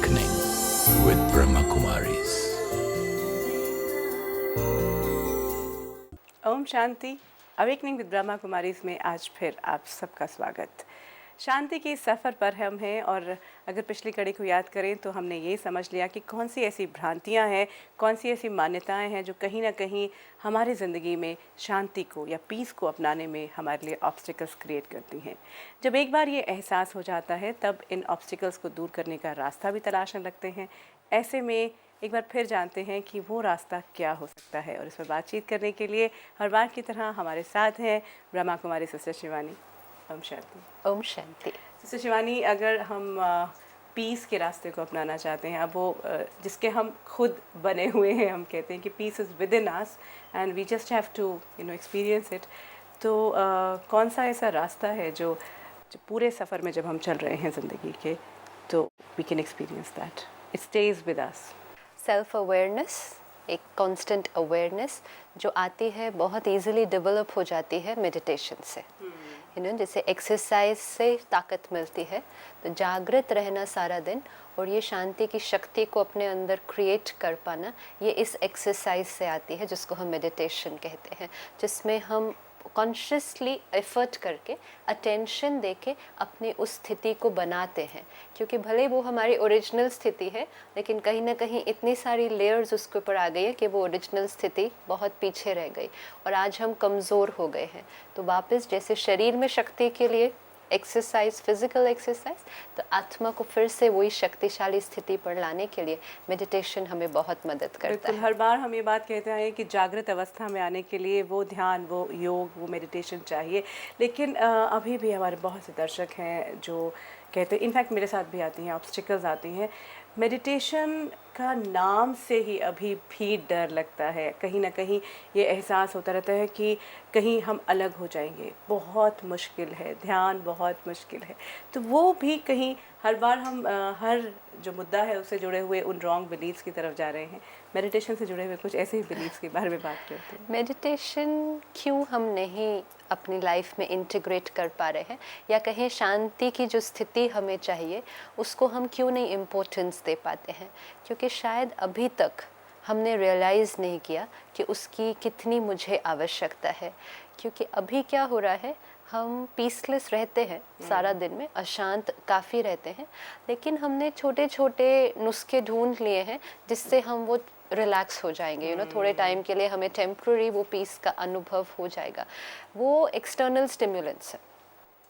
Awakening with Brahma Kumaris. Om Shanti. Awakening with Brahma Kumaris में आज फिर आप सबका स्वागत। शांति के सफ़र पर हम हैं और अगर पिछली कड़ी को याद करें तो हमने ये समझ लिया कि कौन सी ऐसी भ्रांतियां हैं, कौन सी ऐसी मान्यताएं हैं जो कहीं ना कहीं हमारी ज़िंदगी में शांति को या पीस को अपनाने में हमारे लिए ऑब्स्टिकल्स क्रिएट करती हैं। जब एक बार ये एहसास हो जाता है तब इन ऑब्स्टिकल्स को दूर करने का रास्ता भी तलाशने लगते हैं। ऐसे में एक बार फिर जानते हैं कि वो रास्ता क्या हो सकता है और इस पर बातचीत करने के लिए हर बार की तरह हमारे साथ हैं ब्रह्मा कुमारी सिस्टर शिवानी। ओम शांति। ओम शांति। सिस्टर शिवानी, अगर हम पीस के रास्ते को अपनाना चाहते हैं, अब वो जिसके हम खुद बने हुए हैं, हम कहते हैं कि peace is within us and we just have to experience it, तो कौन सा ऐसा रास्ता है जो पूरे सफ़र में जब हम चल रहे हैं ज़िंदगी के तो we can experience that it stays with us? Self awareness, एक कांस्टेंट अवेयरनेस जो आती है, बहुत इजीली डेवलप हो जाती है मेडिटेशन से। जैसे एक्सरसाइज से ताकत मिलती है, तो जागृत रहना सारा दिन और ये शांति की शक्ति को अपने अंदर क्रिएट कर पाना, ये इस एक्सरसाइज से आती है जिसको हम मेडिटेशन कहते हैं, जिसमें हम कॉन्शियसली एफर्ट करके अटेंशन देके अपनी उस स्थिति को बनाते हैं। क्योंकि भले वो हमारी ओरिजिनल स्थिति है, लेकिन कहीं ना कहीं इतनी सारी लेयर्स उसके ऊपर आ गई है कि वो ओरिजिनल स्थिति बहुत पीछे रह गई और आज हम कमज़ोर हो गए हैं। तो वापस जैसे शरीर में शक्ति के लिए एक्सरसाइज, फिजिकल एक्सरसाइज, तो आत्मा को फिर से वही शक्तिशाली स्थिति पर लाने के लिए मेडिटेशन हमें बहुत मदद करता है। हर बार हम ये बात कहते हैं कि जागृत अवस्था में आने के लिए वो ध्यान, वो योग, वो मेडिटेशन चाहिए, लेकिन अभी भी हमारे बहुत से दर्शक हैं जो कहते हैं, इनफैक्ट मेरे साथ भी आती हैं, ऑब्स्टिकल्स आती हैं, मेडिटेशन का नाम से ही अभी भी डर लगता है। कहीं ना कहीं ये एहसास होता रहता है कि कहीं हम अलग हो जाएंगे, बहुत मुश्किल है, ध्यान बहुत मुश्किल है। तो वो भी कहीं हर बार हम हर जो मुद्दा है उससे जुड़े हुए उन रॉन्ग बिलीव्स की तरफ जा रहे हैं। मेडिटेशन से जुड़े हुए कुछ ऐसे ही बिलीव्स के बारे में बात करते हैं। मेडिटेशन क्यों हम नहीं अपनी लाइफ में इंटीग्रेट कर पा रहे हैं, या कहें शांति की जो स्थिति हमें चाहिए उसको हम क्यों नहीं इम्पोर्टेंस दे पाते हैं? क्योंकि शायद अभी तक हमने रियलाइज़ नहीं किया कि उसकी कितनी मुझे आवश्यकता है। क्योंकि अभी क्या हो रहा है, हम पीसलेस रहते हैं सारा दिन में, अशांत काफ़ी रहते हैं, लेकिन हमने छोटे छोटे नुस्खे ढूंढ लिए हैं जिससे हम वो रिलैक्स हो जाएंगे। थोड़े टाइम के लिए हमें टेम्प्रेरी वो पीस का अनुभव हो जाएगा। वो एक्सटर्नल स्टिमुलेंट्स है,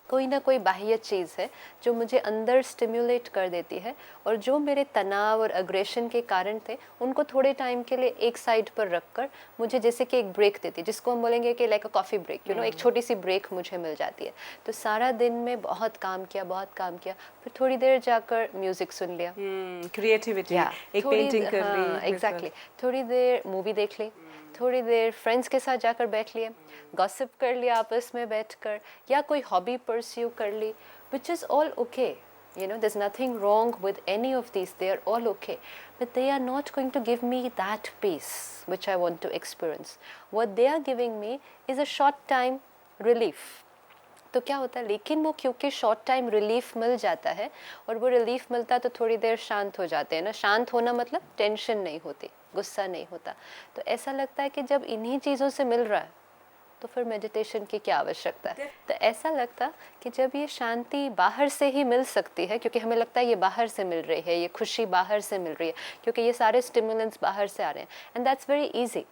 कोई ना कोई बाह्य चीज़ है जो मुझे अंदर स्टिम्युलेट कर देती है, और जो मेरे तनाव और अग्रेशन के कारण थे उनको थोड़े टाइम के लिए एक साइड पर रखकर मुझे जैसे कि एक ब्रेक देती है, जिसको हम बोलेंगे कि लाइक अ कॉफ़ी ब्रेक, एक छोटी सी ब्रेक मुझे मिल जाती है। तो सारा दिन में बहुत काम किया, फिर थोड़ी देर जाकर म्यूज़िक सुन लिया, क्रिएटिविटी, एक पेंटिंग कर ली, एग्जैक्टली, थोड़ी देर मूवी देख ली, थोड़ी देर फ्रेंड्स के साथ जाकर बैठ लिए, गॉसिप कर लिया आपस में बैठकर, या कोई हॉबी परस्यू कर ली, which is all okay. There's nothing wrong with any of these. They are all okay. But they are not going to give me that peace which I want to experience. What they are giving me is a short time relief. तो क्या होता है, लेकिन वो क्योंकि short time relief मिल जाता है, और वो रिलीफ मिलता है तो थोड़ी देर शांत हो जाते हैं ना। शांत होना मतलब टेंशन नहीं होती, गुस्सा नहीं होता। तो ऐसा लगता है कि जब इन्हीं चीज़ों से मिल रहा है तो फिर मेडिटेशन की क्या आवश्यकता है। तो ऐसा लगता कि जब ये शांति बाहर से ही मिल सकती है, क्योंकि हमें लगता है ये बाहर से मिल रही है, ये खुशी बाहर से मिल रही है, क्योंकि ये सारे स्टिमुलेंट्स बाहर से आ रहे हैं, and that's very easy,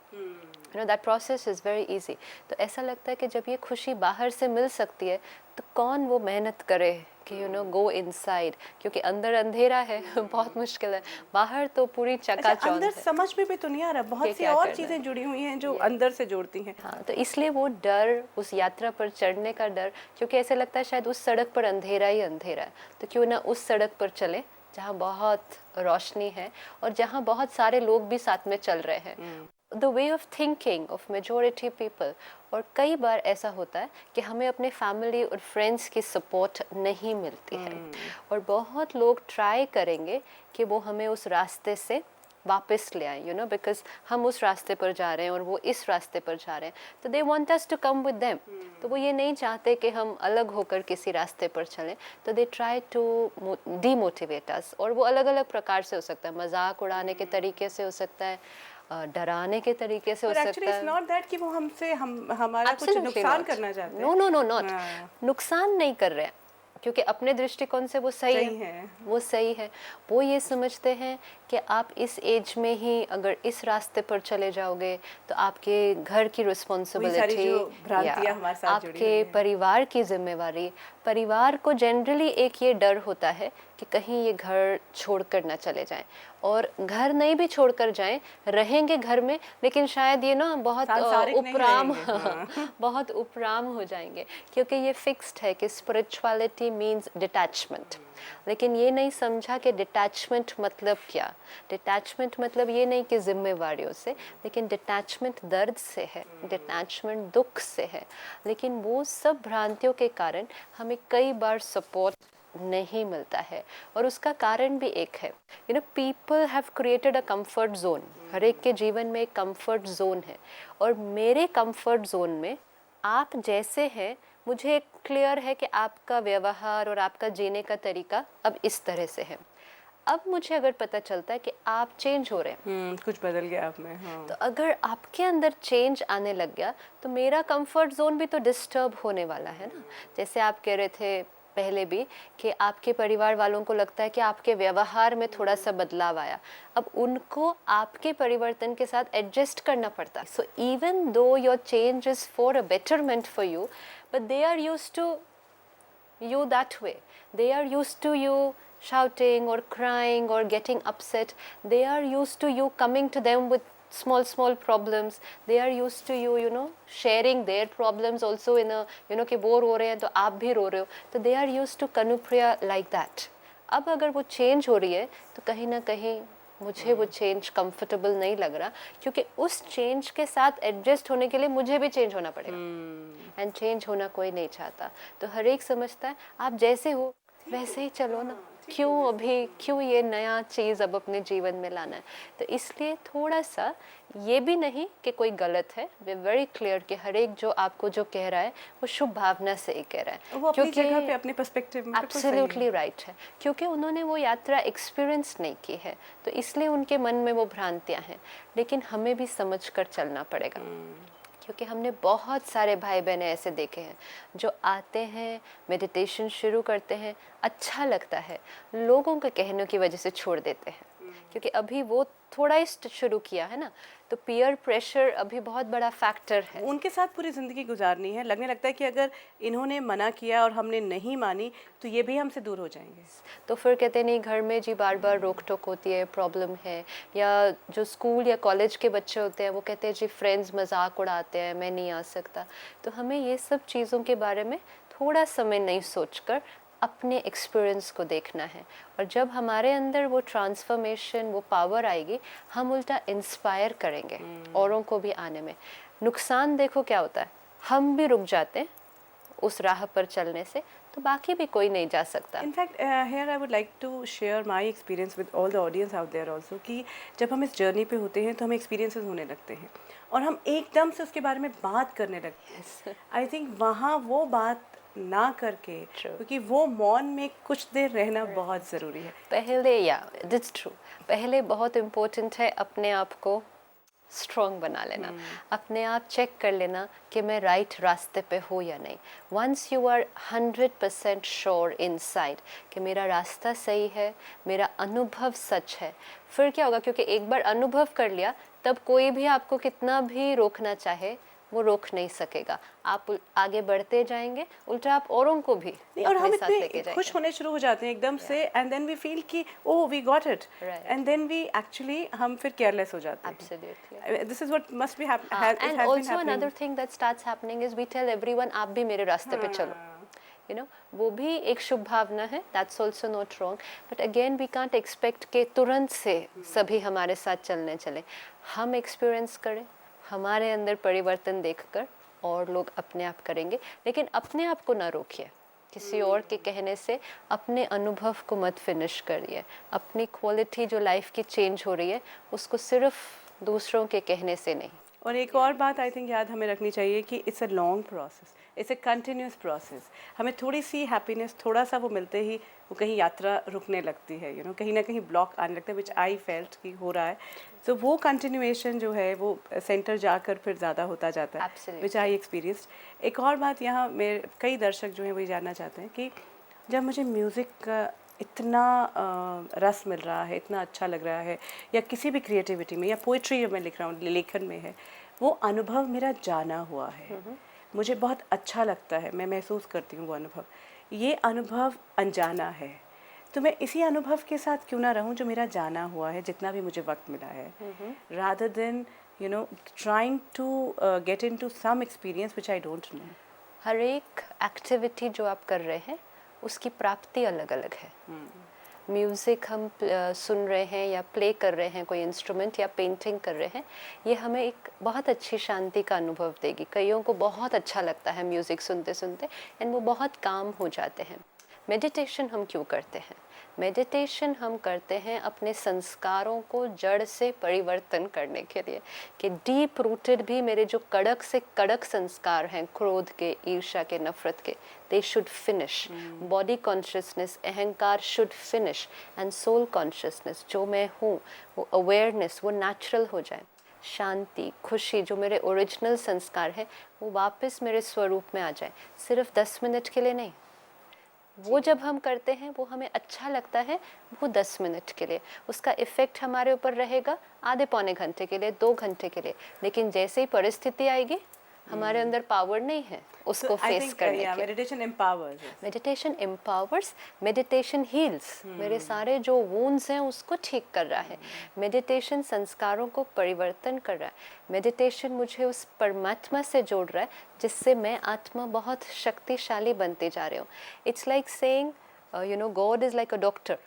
that process is very easy. तो ऐसा लगता है कि जब ये खुशी बाहर से मिल सकती है तो कौन वो मेहनत करे कि गो इनसाइड, क्योंकि अंदर अंधेरा है, बहुत मुश्किल है, बाहर तो पूरी चकाचौंध अंदर है। समझ में भी तो नहीं आ रहा, बहुत सी और चीज़ें जुड़ी हुई हैं जो अंदर से जोड़ती हैं। हाँ, तो इसलिए वो डर, उस यात्रा पर चढ़ने का डर, क्योंकि ऐसे लगता है शायद उस सड़क पर अंधेरा ही अंधेरा है, तो क्यों ना उस सड़क पर चले जहाँ बहुत रोशनी है और जहाँ बहुत सारे लोग भी साथ में चल रहे हैं। The way of thinking of majority people, और कई बार ऐसा होता है कि हमें अपने फैमिली और फ्रेंड्स की सपोर्ट नहीं मिलती है, और बहुत लोग ट्राई करेंगे कि वो हमें उस रास्ते से वापस ले आए, यू नो, बिकॉज हम उस रास्ते पर जा रहे हैं और वो इस रास्ते पर जा रहे हैं, तो they want us to come with them. तो वो ये नहीं चाहते कि हम अलग होकर किसी रास्ते पर चलें, तो दे ट्राई टू डीमोटिवेट अस। और वो अलग अलग प्रकार से हो सकता है, मजाक उड़ाने के तरीके से हो सकता है, डराने के तरीके से हो सकता है। इट्स नॉट दैट कि वो हमसे हमारा कुछ नुकसान करना चाहते हैं। नो नो नो नॉट, हाँ। नुकसान नहीं कर रहे हैं, क्योंकि अपने दृष्टिकोण से वो सही है, वो सही है। वो ये समझते हैं कि आप इस एज में ही अगर इस रास्ते पर चले जाओगे तो आपके घर की रिस्पॉन्सिबिलिटी या आपके परिवार की जिम्मेवारी, परिवार को जनरली एक ये डर होता है कि कहीं ये घर छोड़कर ना चले जाएं, और घर नहीं भी छोड़कर जाएं, रहेंगे घर में, लेकिन शायद ये ना बहुत उपराम बहुत उपराम हो जाएंगे, क्योंकि ये फिक्स्ड है कि स्पिरिचुअलिटी मीन्स डिटैचमेंट। लेकिन ये नहीं समझा कि डिटैचमेंट मतलब क्या। डिटैचमेंट मतलब ये नहीं कि जिम्मेवारियों से, लेकिन डिटैचमेंट दर्द से है, डिटैचमेंट दुख से है। लेकिन वो सब भ्रांतियों के कारण हमें कई बार सपोर्ट नहीं मिलता है, और उसका कारण भी एक है, you know, people have created a comfort zone. हर एक के जीवन में एक कंफर्ट जोन है, और मेरे कंफर्ट जोन में आप जैसे हैं, मुझे क्लियर है कि आपका व्यवहार और आपका जीने का तरीका अब इस तरह से है। अब मुझे अगर पता चलता है कि आप चेंज हो रहे हैं, कुछ बदल गया आप में, हाँ। तो अगर आपके अंदर चेंज आने लग गया तो मेरा कंफर्ट जोन भी तो डिस्टर्ब होने वाला है ना। जैसे आप कह रहे थे पहले भी कि आपके परिवार वालों को लगता है कि आपके व्यवहार में थोड़ा सा बदलाव आया, अब उनको आपके परिवर्तन के साथ एडजस्ट करना पड़ता है। So even though your change is for a betterment for you, but they are used to you that way. They are used to you shouting or crying or getting upset. They are used to you coming to them with small problems. They are used to you, you know, sharing their problems also in a, you know, कि वो रो रहे हैं तो आप भी रो रहे हो, तो they are used to kanupriya like that. अब अगर वो चेंज हो रही है तो कहीं ना कहीं मुझे वो चेंज कंफर्टेबल नहीं लग रहा, क्योंकि उस चेंज के साथ एडजस्ट होने के लिए मुझे भी चेंज होना पड़ेगा, एंड चेंज होना कोई नहीं चाहता। तो हर एक समझता है आप जैसे हो वैसे ही चलो ना, क्यों ये नया चीज़ अब अपने जीवन में लाना है। तो इसलिए थोड़ा सा ये भी नहीं कि कोई गलत है, वे वेरी क्लियर कि हर एक जो आपको जो कह रहा है वो शुभ भावना से ही कह रहा है, वो अपनी जगह पे अपने पर्सपेक्टिव में एब्सोल्युटली राइट है, क्योंकि उन्होंने वो यात्रा एक्सपीरियंस नहीं की है, तो इसलिए उनके मन में वो भ्रांतियाँ हैं। लेकिन हमें भी समझ कर चलना पड़ेगा, क्योंकि हमने बहुत सारे भाई बहन ऐसे देखे हैं जो आते हैं, मेडिटेशन शुरू करते हैं, अच्छा लगता है, लोगों के कहने की वजह से छोड़ देते हैं, क्योंकि अभी वो थोड़ा ही शुरू किया है ना, तो पीयर प्रेशर अभी बहुत बड़ा फैक्टर है। उनके साथ पूरी ज़िंदगी गुजारनी है, लगने लगता है कि अगर इन्होंने मना किया और हमने नहीं मानी तो ये भी हमसे दूर हो जाएंगे। तो फिर कहते नहीं घर में जी बार बार रोक टोक होती है, प्रॉब्लम है, या जो स्कूल या कॉलेज के बच्चे होते हैं वो कहते हैं जी फ्रेंड्स मजाक उड़ाते हैं, मैं नहीं आ सकता। तो हमें ये सब चीज़ों के बारे में थोड़ा समय नहीं सोचकर अपने एक्सपीरियंस को देखना है, और जब हमारे अंदर वो ट्रांसफॉर्मेशन, वो पावर आएगी, हम उल्टा इंस्पायर करेंगे औरों को भी आने में। नुकसान देखो क्या होता है, हम भी रुक जाते हैं उस राह पर चलने से, तो बाकी भी कोई नहीं जा सकता। In fact here I would like to share my experience with all the audience out there also, कि जब हम इस जर्नी पे होते हैं तो हमें एक्सपीरियंसेस होने लगते हैं और हम एकदम से उसके बारे में बात करने लगते हैं। आई थिंक वहाँ वो बात ना करके, क्योंकि वो मौन में कुछ देर रहना बहुत ज़रूरी है। पहले दैट्स ट्रू, पहले बहुत इम्पोर्टेंट है अपने आप को स्ट्रॉन्ग बना लेना, अपने आप चेक कर लेना कि मैं राइट रास्ते पे हूँ या नहीं। Once you are 100% sure inside कि मेरा रास्ता सही है, मेरा अनुभव सच है, फिर क्या होगा, क्योंकि एक बार अनुभव कर लिया तब कोई भी आपको कितना भी रोकना चाहे वो रोक नहीं सकेगा, आप आगे बढ़ते जाएंगे, उल्टा आप औरों को भी और हम साथ लेके इतने जाएंगे। खुश होने शुरू हो जाते हैं एकदम से, एंड देन वी फील कि oh we got it, and then we actually हम फिर केयरलेस हो जाते हैं। Absolutely. This is what must be And also another thing that starts happening is we tell everyone आप भी मेरे रास्ते पे चलो, you know, वो भी एक शुभ भावना है, that's also not wrong, but again we can't expect कि तुरंत से सभी हमारे साथ चलने चले। हम एक्सपीरियंस करें, हमारे अंदर परिवर्तन देखकर और लोग अपने आप करेंगे, लेकिन अपने आप को ना रोकिए, किसी और के कहने से अपने अनुभव को मत फिनिश करिए। अपनी क्वालिटी जो लाइफ की चेंज हो रही है उसको सिर्फ दूसरों के कहने से नहीं। और एक और बात आई थिंक याद हमें रखनी चाहिए कि it's a long process, it's a continuous process. हमें थोड़ी सी हैप्पीनेस, थोड़ा सा वो मिलते ही वो कहीं यात्रा रुकने लगती है, यू नो, कहीं ना कहीं ब्लॉक आने लगता है, विच आई फेल्ट कि हो रहा है। तो वो कंटिन्यूएशन जो है वो सेंटर जाकर फिर ज़्यादा होता जाता है, Absolutely. Which I experienced. एक और बात यहाँ मेरे कई दर्शक जो हैं वो ये जानना चाहते हैं कि जब मुझे म्यूज़िक का इतना रस मिल रहा है, इतना अच्छा लग रहा है, या किसी भी क्रिएटिविटी में या पोइट्री मैं लिख रहा हूँ, लेखन में है, वो अनुभव मेरा जाना हुआ है, मुझे बहुत अच्छा लगता है, मैं महसूस करती हूँ वो अनुभव। ये अनुभव अनजाना है, तो मैं इसी अनुभव के साथ क्यों ना रहूं जो मेरा जाना हुआ है, जितना भी मुझे वक्त मिला है, rather than you know trying to get into some experience which I don't know. हर एक एक्टिविटी जो आप कर रहे हैं उसकी प्राप्ति अलग अलग है। म्यूज़िक हम सुन रहे हैं या प्ले कर रहे हैं, कोई इंस्ट्रूमेंट या पेंटिंग कर रहे हैं, ये हमें एक बहुत अच्छी शांति का अनुभव देगी। कईयों को बहुत अच्छा लगता है म्यूज़िक सुनते सुनते एंड वो बहुत काम हो जाते हैं। मेडिटेशन हम क्यों करते हैं? मेडिटेशन हम करते हैं अपने संस्कारों को जड़ से परिवर्तन करने के लिए, कि डीप रूटेड भी मेरे जो कड़क से कड़क संस्कार हैं, क्रोध के, ईर्ष्या के, नफरत के, they should finish. Body consciousness, अहंकार should finish, and soul consciousness, जो मैं हूँ, वो अवेयरनेस, वो नेचुरल हो जाए। शांति, खुशी, जो मेरे ओरिजिनल संस्कार हैं, वो वापस मेरे स्वरूप में आ जाए। सिर्फ 10 मिनट के लिए नहीं, वो जब हम करते हैं वो हमें अच्छा लगता है, वो 10 मिनट के लिए, उसका इफ़ेक्ट हमारे ऊपर रहेगा आधे पौने घंटे के लिए, 2 घंटे के लिए। लेकिन जैसे ही परिस्थिति आएगी, हमारे अंदर पावर नहीं है उसको फेस करने की। Meditation empowers, meditation empowers, meditation heels. मेरे सारे जो वूंड्स हैं उसको ठीक कर रहा है। मेडिटेशन संस्कारों को परिवर्तन कर रहा है। मेडिटेशन मुझे उस परमात्मा से जोड़ रहा है जिससे मैं आत्मा बहुत शक्तिशाली बनते जा रही हूँ। It's like saying you know God is like a doctor,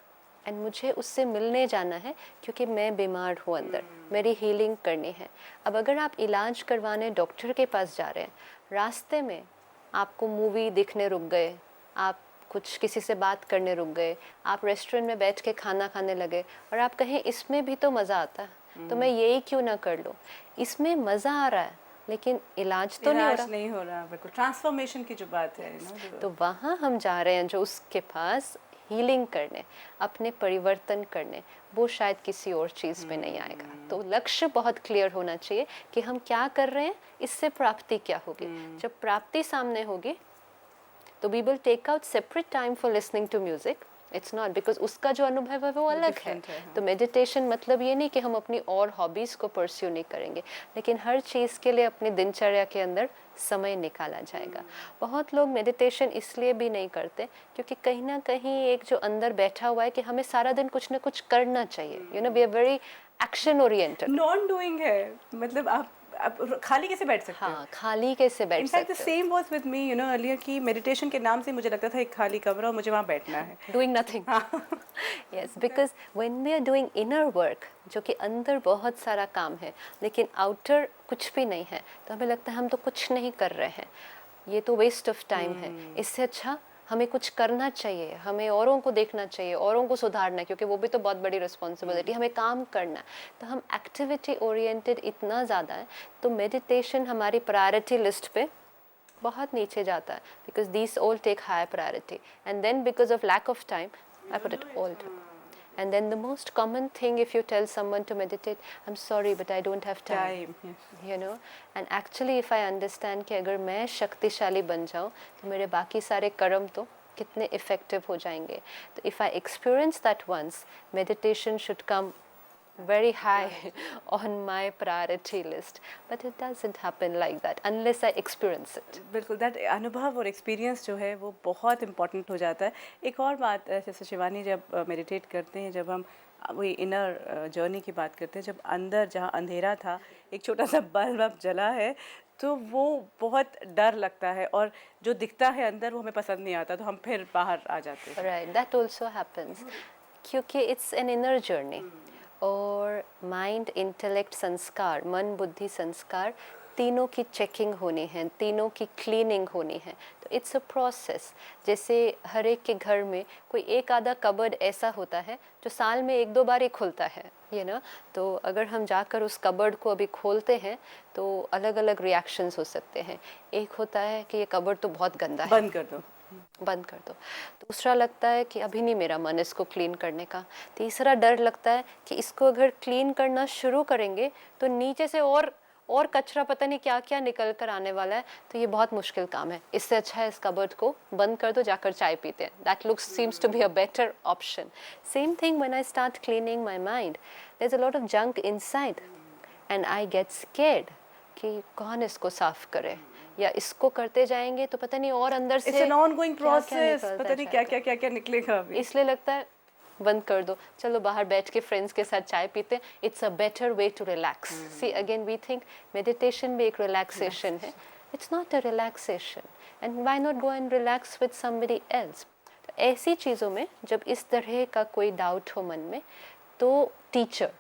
and मुझे उससे मिलने जाना है क्योंकि मैं बीमार हूँ अंदर, मेरी हीलिंग करनी है। अब अगर आप इलाज करवाने डॉक्टर के पास जा रहे हैं, रास्ते में आपको मूवी देखने रुक गए, आप कुछ किसी से बात करने रुक गए, आप रेस्टोरेंट में बैठ के खाना खाने लगे और आप कहें इसमें भी तो मज़ा आता है, तो मैं यही क्यों ना कर लूँ। इसमें मज़ा आ रहा है लेकिन इलाज तो नहीं हो रहा। बिल्कुल, ट्रांसफॉर्मेशन की जो बात है ना, तो वहाँ हम जा रहे हैं जो उसके पास हीलिंग करने, अपने परिवर्तन करने, वो शायद किसी और चीज़ में नहीं आएगा। तो लक्ष्य बहुत क्लियर होना चाहिए कि हम क्या कर रहे हैं, इससे प्राप्ति क्या होगी। जब प्राप्ति सामने होगी तो we will take out separate time for listening to music. It's not because उसका जो अनुभव है वो अलग है। तो मेडिटेशन मतलब ये नहीं कि हम अपनी और हॉबीज़ को परस्यू नहीं करेंगे, लेकिन हर चीज़ के लिए अपनी दिनचर्या के अंदर समय निकाला जाएगा। बहुत लोग मेडिटेशन इसलिए भी नहीं करते क्योंकि कहीं ना कहीं एक जो अंदर बैठा हुआ है कि हमें सारा दिन कुछ ना कुछ करना चाहिए। You know, we are very action oriented. Non doing है, मतलब आप खाली कैसे बैठ सकते हो? हाँ, खाली कैसे बैठ सकते हो? In fact the same was with me, you know, earlier कि मेडिटेशन के नाम से मुझे लगता था एक खाली कमरा और मुझे वहाँ बैठना है, doing nothing. Yes, because when we are doing inner work, जो कि अंदर बहुत सारा काम है लेकिन आउटर कुछ भी नहीं है, तो हमें लगता है हम तो कुछ नहीं कर रहे हैं, ये तो वेस्ट ऑफ टाइम है। इससे अच्छा हमें कुछ करना चाहिए, हमें औरों को देखना चाहिए, औरों को सुधारना है, क्योंकि वो भी तो बहुत बड़ी रिस्पॉन्सिबिलिटी, हमें काम करना है। तो हम एक्टिविटी ओरिएंटेड इतना ज़्यादा है, तो मेडिटेशन हमारी प्रायोरिटी लिस्ट पे बहुत नीचे जाता है, because these all take high priority, and then because of lack of time I put it all down. And then the most common thing, if you tell someone to meditate, I'm sorry but I don't have time. yes. You know, and actually if I understand कि अगर मैं शक्तिशाली बन जाऊँ तो मेरे बाकी सारे कर्म तो कितने effective हो जाएंगे. तो if I experience that once, meditation should come very high on my priority list, but it doesn't happen like that unless I experience it. बिल्कुल, दैट अनुभव और एक्सपीरियंस जो है वो बहुत इम्पोर्टेंट हो जाता है। एक और बात, जैसे शिवानी जब मेडिटेट करते हैं, जब हम वही इनर जर्नी की बात करते हैं, जब अंदर जहाँ अंधेरा था एक छोटा सा बल्ब जला है, तो वो बहुत डर लगता है और जो दिखता है अंदर वो हमें पसंद नहीं आता, तो हम फिर बाहर आ जाते हैं। Right, that also happens क्योंकि it's an inner journey. और माइंड, इंटेलेक्ट, संस्कार, मन, बुद्धि, संस्कार तीनों की चेकिंग होनी है, तीनों की क्लीनिंग होनी है। तो इट्स अ प्रोसेस। जैसे हर एक के घर में कोई एक आधा कबर्ड ऐसा होता है जो साल में एक दो बार ही खुलता है, ये ना। तो अगर हम जाकर उस कबर्ड को अभी खोलते हैं तो अलग अलग रिएक्शंस हो सकते हैं। एक होता है कि ये कबर्ड तो बहुत गंदा है, बंद कर दो। बंद कर दो। दूसरा लगता है कि अभी नहीं मेरा मन इसको क्लीन करने का। तीसरा डर लगता है कि इसको अगर क्लीन करना शुरू करेंगे तो नीचे से और कचरा पता नहीं क्या क्या निकल कर आने वाला है, तो ये बहुत मुश्किल काम है। इससे अच्छा है इस कबर्ड को बंद कर दो, जाकर चाय पीते हैं। That looks seems to be a better option. Same thing when I start cleaning my mind, there is a lot of junk inside and I get scared कि कौन इसको साफ करे, या इसको करते जाएंगे तो पता नहीं और अंदर से इट्स एन ऑनगोइंग क्या-क्या प्रोसेस, निकलता पता नहीं क्या क्या निकलेगा अभी। इसलिए लगता है बंद कर दो, चलो बाहर बैठ के फ्रेंड्स के साथ चाय पीते। It's a better way to relax. See again we think meditation भी एक रिलैक्सेशन है। It's not a relaxation, and why not go and relax with somebody else. तो ऐसी चीज़ों में जब इस तरह का कोई डाउट हो मन में, तो टीचर,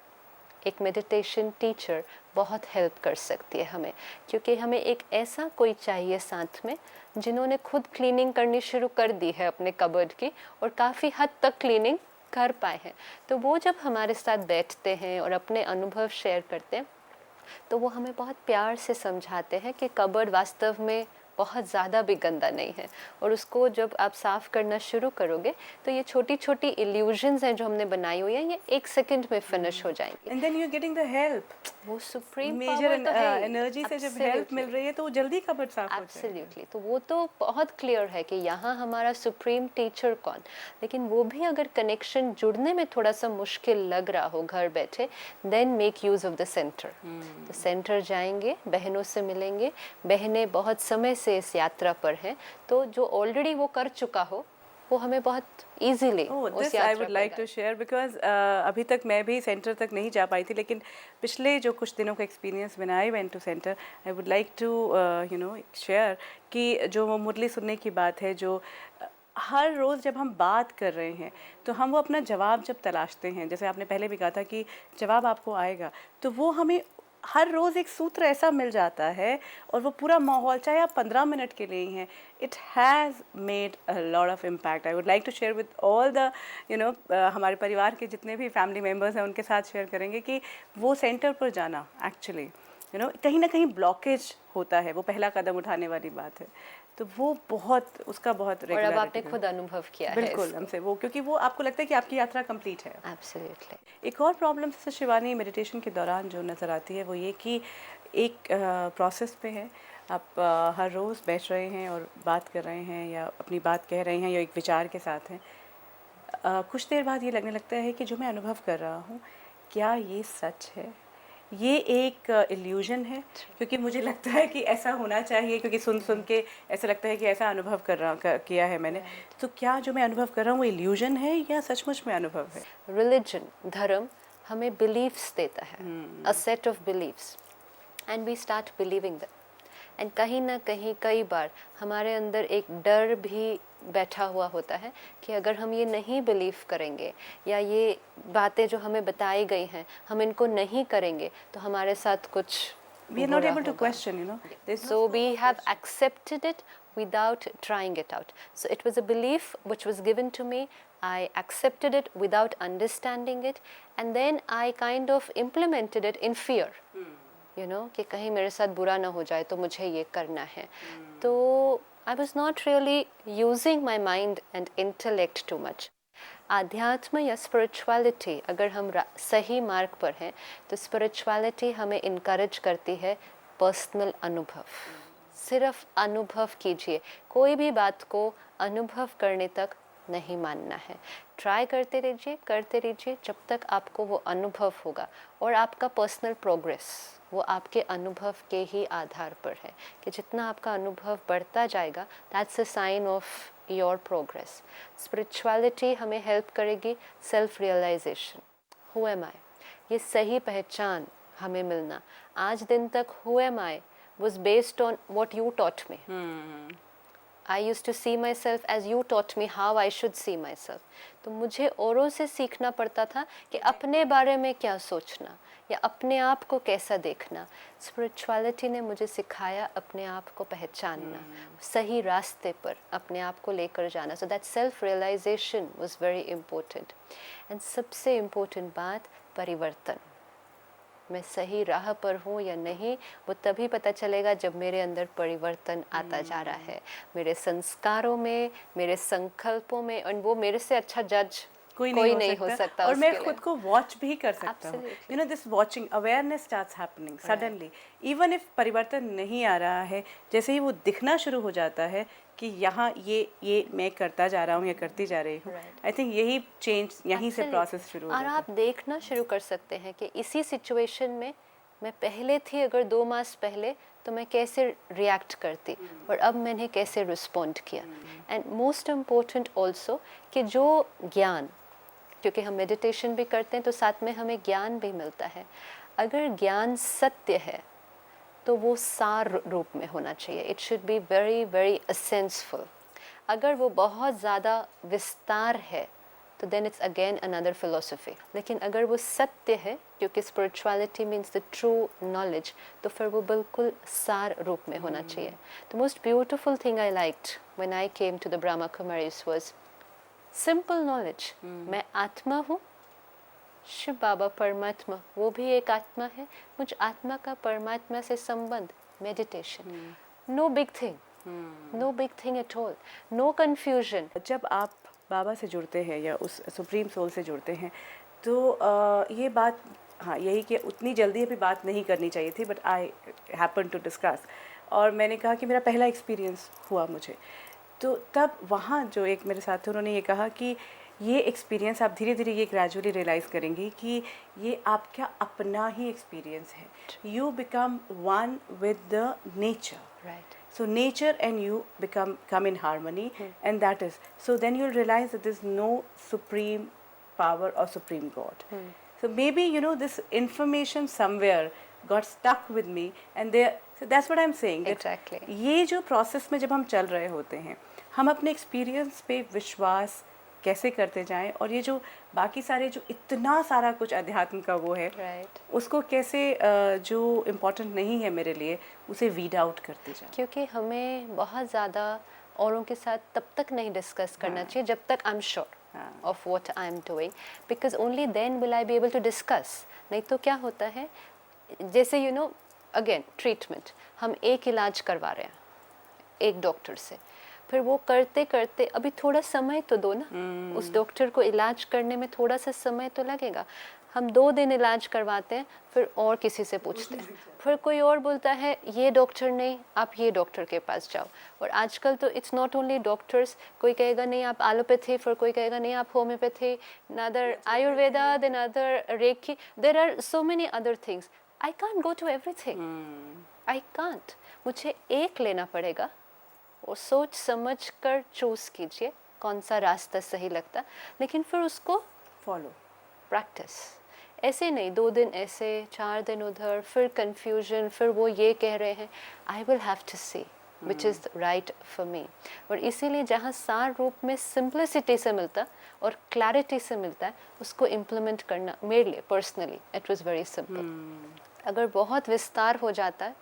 एक मेडिटेशन टीचर बहुत हेल्प कर सकती है हमें, क्योंकि हमें एक ऐसा कोई चाहिए साथ में जिन्होंने खुद क्लीनिंग करनी शुरू कर दी है अपने कबर्ड की, और काफ़ी हद तक क्लीनिंग कर पाए हैं। तो वो जब हमारे साथ बैठते हैं और अपने अनुभव शेयर करते हैं, तो वो हमें बहुत प्यार से समझाते हैं कि कबर्ड वास्तव में बहुत ज़्यादा भी गंदा नहीं है, और उसको जब आप साफ़ करना शुरू करोगे तो ये छोटी छोटी इल्यूजन्स हैं जो हमने बनाई हुई हैं, ये एक सेकंड में फिनिश हो जाएंगी। And then you are getting the help. वो सुप्रीम मेजर पावर तो है, एनर्जी से जब हेल्प मिल रही है तो वो जल्दी कबर्ड साफ हो जाएगा। एब्सोल्युटली। तो वो तो बहुत क्लियर है कि यहाँ हमारा सुप्रीम टीचर कौन। लेकिन वो भी अगर कनेक्शन जुड़ने में थोड़ा सा मुश्किल लग रहा हो घर बैठे, then make use of the centre. तो सेंटर जाएंगे, बहनों से मिलेंगे। बहनें बहुत समय से इस यात्रा पर हैं, तो जो ऑलरेडी वो कर चुका हो वो हमें बहुत easily this I would like to share, because अभी तक मैं भी सेंटर तक नहीं जा पाई थी, लेकिन पिछले जो कुछ दिनों का experience when I went to centre, I would like to you know share कि जो वो मुरली सुनने की बात है, जो हर रोज़ जब हम बात कर रहे हैं तो हम वो अपना जवाब जब तलाशते हैं, जैसे आपने पहले भी कहा था कि जवाब आपको आएगा, तो वो हमें हर रोज़ एक सूत्र ऐसा मिल जाता है, और वो पूरा माहौल, चाहे आप 15 मिनट के लिए ही हैं, it has made a lot of impact. I would like to share with all the हमारे परिवार के जितने भी फैमिली मेम्बर्स हैं उनके साथ शेयर करेंगे कि वो सेंटर पर जाना एक्चुअली कहीं ना कहीं ब्लॉकेज होता है, वो पहला कदम उठाने वाली बात है। तो वो बहुत, उसका बहुत और अब आपने खुद अनुभव किया है बिल्कुल हमसे वो, क्योंकि वो आपको लगता है कि आपकी यात्रा कंप्लीट है। एब्सोल्युटली। एक और प्रॉब्लम से शिवानी मेडिटेशन के दौरान जो नज़र आती है वो ये कि एक प्रोसेस पे है, आप हर रोज़ बैठ रहे हैं और बात कर रहे हैं या अपनी बात कह रहे हैं या एक विचार के साथ हैं, कुछ देर बाद ये लगने लगता है कि जो मैं अनुभव कर रहा हूँ क्या ये सच है, ये एक इल्यूजन है, क्योंकि मुझे लगता है कि ऐसा होना चाहिए, क्योंकि सुन सुन के ऐसा लगता है कि ऐसा अनुभव किया है मैंने, तो क्या जो मैं अनुभव कर रहा हूँ वो इल्यूजन है या सचमुच में अनुभव है? रिलीजन, धर्म हमें बिलीव्स देता है, a set of beliefs, and we start believing them. And कहीं ना कहीं कई बार हमारे अंदर एक डर भी बैठा हुआ होता है कि अगर हम ये नहीं बिलीव करेंगे या ये बातें जो हमें बताई गई हैं हम इनको नहीं करेंगे तो हमारे साथ कुछ We are not able to question, There's So we have accepted it without trying it out. So it was a belief which was given to me. I accepted it without understanding it, and then I kind of implemented it in fear. कि कहीं मेरे साथ बुरा ना हो जाए तो मुझे ये करना है। तो I was not really using my mind and intellect too much. आध्यात्म या स्पिरिचुअलिटी, अगर हम सही मार्ग पर हैं तो स्पिरिचुअलिटी हमें इनकरेज करती है पर्सनल अनुभव। सिर्फ अनुभव कीजिए, कोई भी बात को अनुभव करने तक नहीं मानना है। ट्राई करते रहिए जब तक आपको वो अनुभव होगा, और आपका पर्सनल प्रोग्रेस वो आपके अनुभव के ही आधार पर है कि जितना आपका अनुभव बढ़ता जाएगा, that's a sign of your progress. Spirituality हमें हेल्प करेगी self realization, who am I, ये सही पहचान हमें मिलना। आज दिन तक who am I was based on what you taught me. I use to see myself as you taught me how I should see myself. तो मुझे औरों से सीखना पड़ता था कि अपने बारे में क्या सोचना या अपने आप को कैसा देखना. स्पिरिचुअलिटी ने मुझे सिखाया अपने आप को पहचानना, सही रास्ते पर अपने आप को लेकर जाना. So that self realization was very important. And सबसे इम्पोर्टेंट बात, परिवर्तन. मैं सही राह पर हूँ या नहीं, वो तभी पता चलेगा जब मेरे अंदर परिवर्तन आता जा रहा है, मेरे संस्कारों में, मेरे संकल्पों में. और वो मेरे से अच्छा जज कोई नहीं हो सकता. और मैं खुद को वॉच भी कर सकता हूँ. You know, this watching awareness starts happening suddenly, even if परिवर्तन नहीं आ रहा है, जैसे ही वो दिखना शुरू हो जाता है कि यहाँ ये मैं करता जा रहा हूँ या करती जा रही हूँ. आई थिंक यही चेंज यहीं से प्रोसेस शुरू हो जाता है. और आप देखना शुरू कर सकते हैं कि इसी सिचुएशन में मैं पहले थी अगर 2 मास पहले, तो मैं कैसे रिएक्ट करती और अब मैंने कैसे रिस्पॉन्ड किया. एंड मोस्ट इम्पोर्टेंट ऑल्सो कि जो ज्ञान, क्योंकि हम मेडिटेशन भी करते हैं तो साथ में हमें ज्ञान भी मिलता है. अगर ज्ञान सत्य है तो वो सार रूप में होना चाहिए. It should be very very essenceful. अगर वो बहुत ज़्यादा विस्तार है तो then it's again another philosophy. लेकिन अगर वो सत्य है, क्योंकि spirituality means the true knowledge, तो फिर वो बिल्कुल सार रूप में होना चाहिए. The most beautiful thing I liked when I came to the Brahma Kumaris was simple knowledge. मैं आत्मा हूँ, शिव बाबा परमात्मा वो भी एक आत्मा है, मुझ आत्मा का परमात्मा से संबंध, meditation. No big thing, no big thing at all, no confusion. जब आप बाबा से जुड़ते हैं या उस सुप्रीम सोल से जुड़ते हैं तो ये बात, हाँ, यही कि उतनी जल्दी अभी बात नहीं करनी चाहिए थी, but I happen to discuss. और मैंने कहा कि मेरा पहला एक्सपीरियंस हुआ मुझे, तो तब वहाँ जो एक मेरे साथ थे उन्होंने ये कहा कि ये एक्सपीरियंस आप धीरे धीरे ये ग्रेजुअली रियलाइज़ करेंगी कि ये आपका अपना ही एक्सपीरियंस है. You become one with the nature. Right. So nature and you come in harmony, and that is, so then you'll realize that there's no supreme power or supreme God. So maybe, you know, this information somewhere got stuck with me, and there, so that's what I'm saying. Exactly. ये जो process में जब हम चल रहे होते हैं, हम अपने experience पे विश्वास कैसे करते जाएं, और ये जो बाकी सारे जो इतना सारा कुछ अध्यात्म का वो है, उसको कैसे जो इम्पोर्टेंट नहीं है मेरे लिए, उसे वीड आउट करते जाएं. क्योंकि हमें बहुत ज़्यादा औरों के साथ तब तक नहीं डिस्कस करना चाहिए जब तक I am sure of what I am doing, because only then will I be able to discuss. नहीं तो क्या होता है, जैसे यू नो, अगेन ट्रीटमेंट, हम एक इलाज करवा रहे हैं एक डॉक्टर से, फिर वो करते करते अभी थोड़ा समय तो दो ना. उस डॉक्टर को इलाज करने में थोड़ा सा समय तो लगेगा. हम 2 दिन इलाज करवाते हैं, फिर और किसी से पूछते हैं, फिर कोई और बोलता है ये डॉक्टर नहीं, आप ये डॉक्टर के पास जाओ. और आजकल तो इट्स नॉट ओनली डॉक्टर्स, कोई कहेगा नहीं आप एलोपैथी, फिर कोई कहेगा नहीं आप homeopathy, other Ayurveda, then other reiki, there are so many other things. I can't go to everything, I can't. मुझे एक लेना पड़ेगा और सोच समझ कर चूज़ कीजिए कौन सा रास्ता सही लगता, लेकिन फिर उसको फॉलो, प्रैक्टिस. ऐसे नहीं 2 दिन ऐसे, 4 दिन उधर, फिर कंफ्यूजन, फिर वो ये कह रहे हैं. I will have to see which is right for me. और इसीलिए जहाँ सार रूप में सिंप्लिसिटी से मिलता और क्लैरिटी से मिलता है, उसको इम्प्लीमेंट करना मेरे लिए personally it was very simple. अगर बहुत विस्तार हो जाता है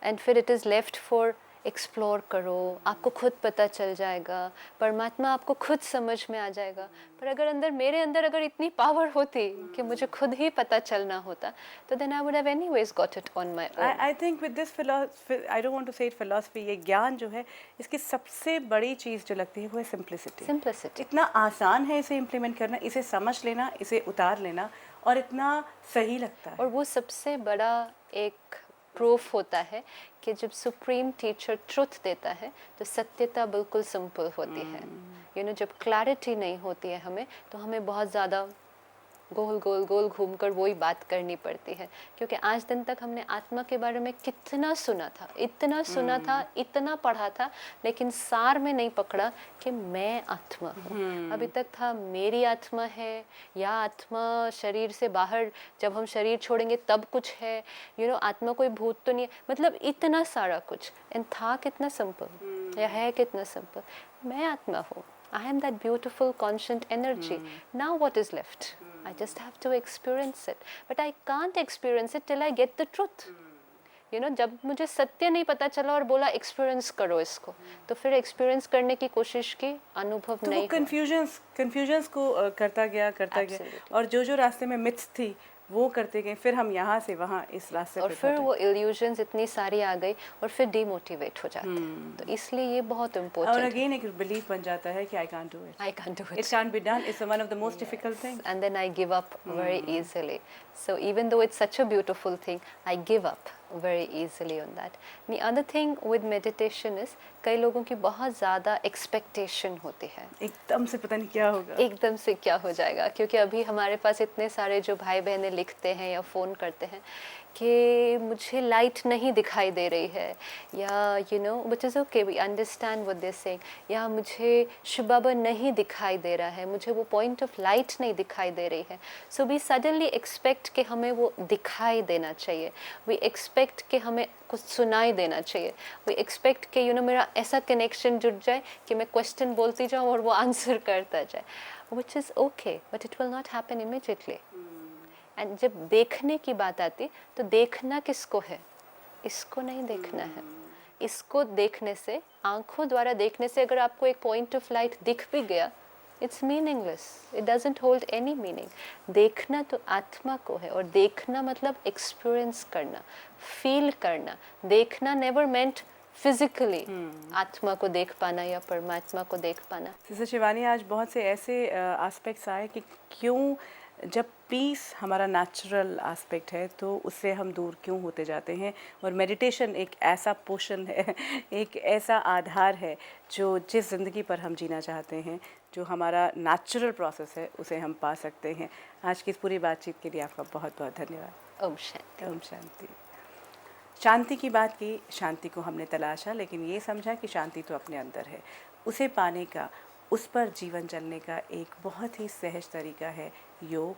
एंड फिर it is left for explore करो, आपको खुद पता चल जाएगा, परमात्मा आपको खुद समझ में आ जाएगा. पर अगर अंदर, मेरे अंदर अगर इतनी पावर होती कि मुझे खुद ही पता चलना होता, तो then I would have anyways got it on my own. I think with this philosophy, I don't want to say it philosophy, ये ज्ञान जो है, इसकी सबसे बड़ी चीज़ जो लगती है वो है सिंप्लिसिटी. सिंप्लिसिटी. इतना आसान है इसे इम्प्लीमेंट करना, इसे समझ लेना, इसे उतार लेना, और इतना सही लगता है. और वो सबसे बड़ा एक प्रूफ होता है कि जब सुप्रीम टीचर ट्रुथ देता है तो सत्यता बिल्कुल सिंपल होती है. यू नो, जब क्लैरिटी नहीं होती है हमें, तो हमें बहुत ज़्यादा गोल गोल गोल घूमकर वही बात करनी पड़ती है. क्योंकि आज दिन तक हमने आत्मा के बारे में कितना सुना था, इतना सुना था, इतना पढ़ा था, लेकिन सार में नहीं पकड़ा कि मैं आत्मा हूँ. अभी तक था मेरी आत्मा है, या आत्मा शरीर से बाहर, जब हम शरीर छोड़ेंगे तब कुछ है, यू नो, आत्मा कोई भूत तो नहीं है, मतलब इतना सारा कुछ. एंड था कितना सिंपल, या है कितना सिंपल, मैं आत्मा हूँ, I am that beautiful conscient energy, now what is left, I just have to experience it, but I can't experience it till I get the truth. You know, जब मुझे सत्य नहीं पता चला और बोला एक्सपीरियंस करो इसको, तो फिर एक्सपीरियंस करने की कोशिश की, अनुभव तो नहीं वो कन्फ्यूजन्स को करता गया गया, और जो रास्ते में मिथ्स थी वो करते गए, फिर हम यहाँ से वहाँ इस रास्ते और पे फिर पहुंचे। वो इल्यूजन्स इतनी सारी आ गई और फिर डिमोटिवेट हो जाते हैं। तो इसलिए ये बहुत और इम्पोर्टेंट है। अगेन एक बिलीफ बन जाता है कि I can't do it, I can't do it it. Can't be done, it's one of the most difficult thing. And then I give up very easily. So even though it's such a beautiful thing, I give up very easily on that. The other thing with meditation is, कई लोगों की बहुत ज़्यादा expectation होती है, एकदम से पता नहीं क्या होगा, एकदम से क्या हो जाएगा। क्योंकि अभी हमारे पास इतने सारे जो भाई बहनें लिखते हैं या फ़ोन करते हैं कि मुझे लाइट नहीं दिखाई दे रही है, या you know which is okay, we understand what they saying, या मुझे शिव बाबा नहीं दिखाई दे रहा है, मुझे वो पॉइंट ऑफ लाइट नहीं दिखाई दे रही है। सो वी सडनली एक्सपेक्ट कि हमें वो दिखाई देना चाहिए, वी एक्सपेक्ट कि हमें कुछ सुनाई देना चाहिए, वी एक्सपेक्ट कि यू नो मेरा ऐसा कनेक्शन जुड़ जाए कि मैं क्वेश्चन बोलती जाऊँ और वो आंसर करता जाए, विच is okay, but it will not happen immediately. And जब देखने की बात आती, तो देखना किसको है, इसको नहीं देखना है। इसको देखने से, आंखों द्वारा देखने से, अगर आपको एक पॉइंट ऑफ लाइट दिख भी गया, it's meaningless, it doesn't hold any meaning. देखना तो आत्मा को है, और देखना मतलब एक्सपीरियंस करना, फील करना। देखना नेवर मेंट फिजिकली आत्मा को देख पाना या परमात्मा को देख पाना। सिस्टर शिवानी, आज बहुत से ऐसे एस्पेक्ट्स आए कि क्यों जब पीस हमारा नेचुरल एस्पेक्ट है तो उससे हम दूर क्यों होते जाते हैं, और मेडिटेशन एक ऐसा पोषण है, एक ऐसा आधार है जो जिस ज़िंदगी पर हम जीना चाहते हैं, जो हमारा नेचुरल प्रोसेस है, उसे हम पा सकते हैं। आज की इस पूरी बातचीत के लिए आपका बहुत बहुत धन्यवाद। ओम शांति। ओम शांति। शांति की बात की, शांति को हमने तलाशा, लेकिन ये समझा कि शांति तो अपने अंदर है, उसे पाने का, उस पर जीवन चलने का एक बहुत ही सहज तरीका है योग,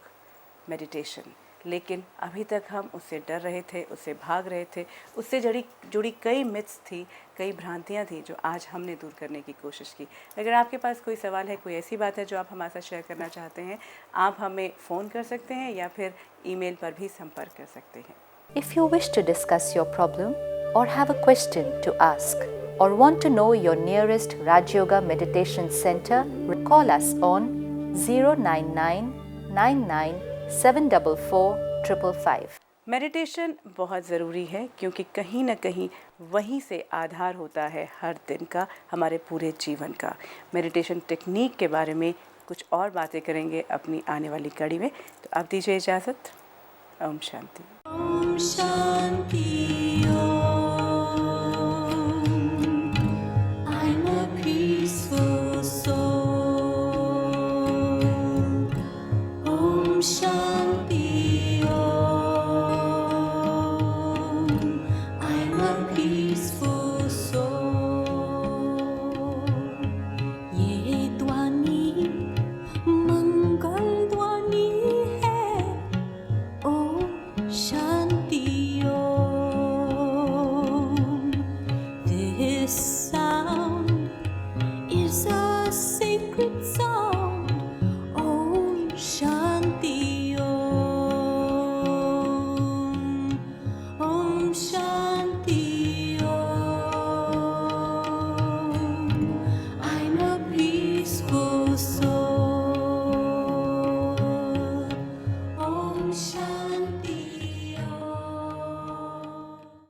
मेडिटेशन। लेकिन अभी तक हम उससे डर रहे थे, उससे भाग रहे थे, उससे जुड़ी कई मिथ्स थी, कई भ्रांतियाँ थी जो आज हमने दूर करने की कोशिश की। अगर आपके पास कोई सवाल है, कोई ऐसी बात है जो आप हमारे साथ शेयर करना चाहते हैं, आप हमें फ़ोन कर सकते हैं या फिर ईमेल पर भी संपर्क कर सकते हैं। If you wish to discuss your problem or have a question to ask or want to know your nearest Raj Yoga Meditation Center, call us on 099 99 744 555. Meditation बहुत ज़रूरी है, क्योंकि कहीं ना कहीं वहीं से आधार होता है हर दिन का, हमारे पूरे जीवन का। मेडिटेशन टेक्निक के बारे में कुछ और बातें करेंगे अपनी आने वाली कड़ी में, तो आप दीजिए इजाज़त। Om Shanti. Om Shanti Om. I'm a peaceful soul. Om Shanti Om. I'm a peaceful soul. ये ध्वनि मंगल ध्वनि है। ओम शांति।